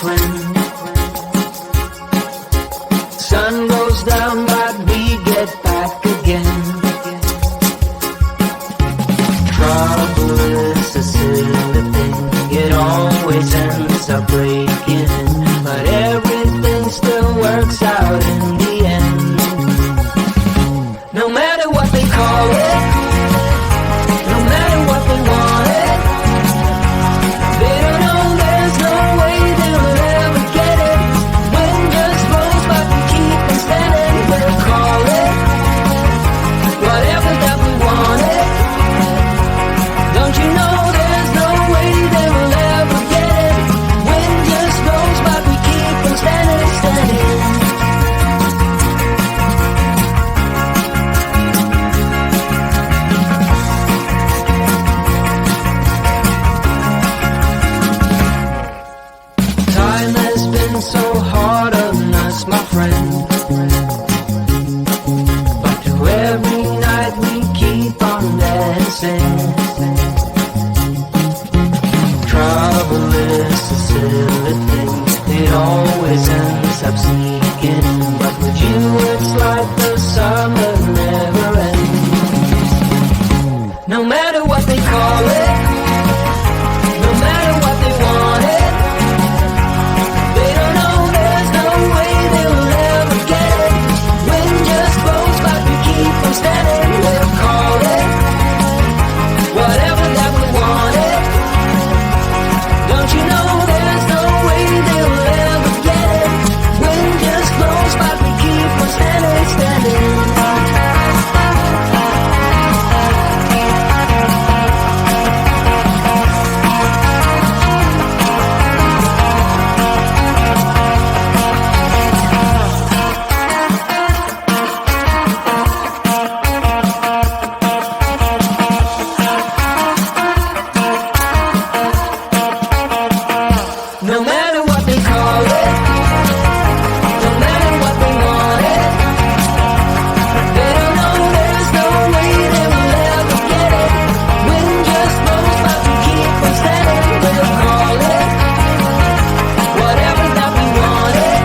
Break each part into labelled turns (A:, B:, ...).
A: friend. Sun goes down but we get back again. Trouble is a silly thing, it always ends up breaking, but everything still works out in the end. No matter what they call it, no matter what they want it, they don't know there's no way they'll ever get it. Wind just blows but we keep on standing. We'll call it whatever that we want it. Don't you know there's no way they will ever get it. Wind just blows but we keep on standing, standing. Time has been so hard on us, my friend, but through every night we keep on dancing. Trouble is a silly thing, it always ends up sneaking in, but with you it's like the summer never ends. No matter what they call it, no matter what they want it, they don't know there's no way they will ever get it. Wind just blows but we keep on standing. We'll call it whatever that we want it. Don't you know there's no way they will ever get it. Wind just blows but we keep on standing, standing. No matter what they call it, no matter what they want it, they don't know there's no way they will ever get it. Wind just blows but we keep on standing. We'll call it whatever that we want it.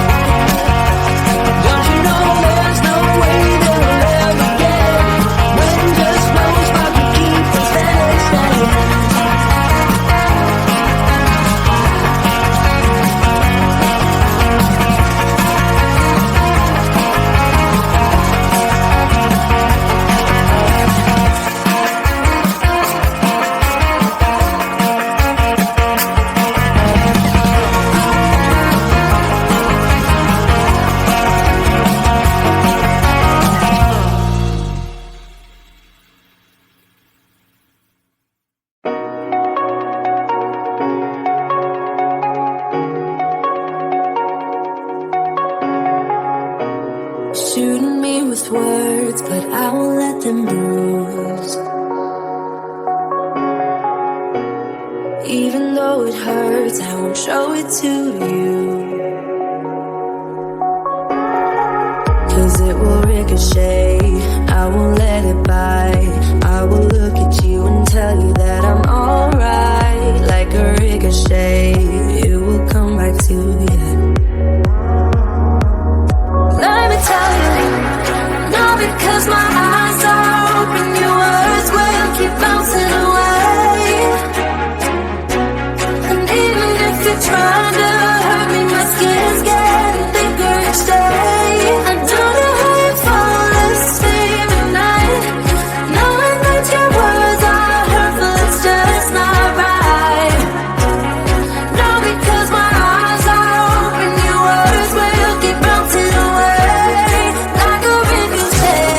A: Don't you know there's no way they will ever get it. Wind just blows but we keep on standing, standing.
B: Shooting me with words, but I won't let them bruise. Even though it hurts, I won't show it to you. 'Cause it will ricochet, I won't let it bite. I will look at you and tell you that I'm alright. Like a ricochet, it will come back to you. Let me tell you, not because my eyes are open, your words will keep bouncing away. And even if you're trying to hurt me, my skin's getting thicker each day. I don't know how you fall asleep at night, knowing that your words are hurtful, it's just not right. No, because my eyes are open, your words will keep bouncing away. Like a ricochet.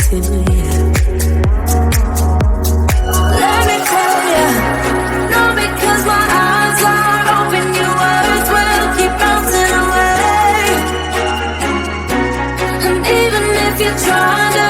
B: to you. Let me tell you, no, because my eyes are open, your words will keep bouncing away. And even if you try to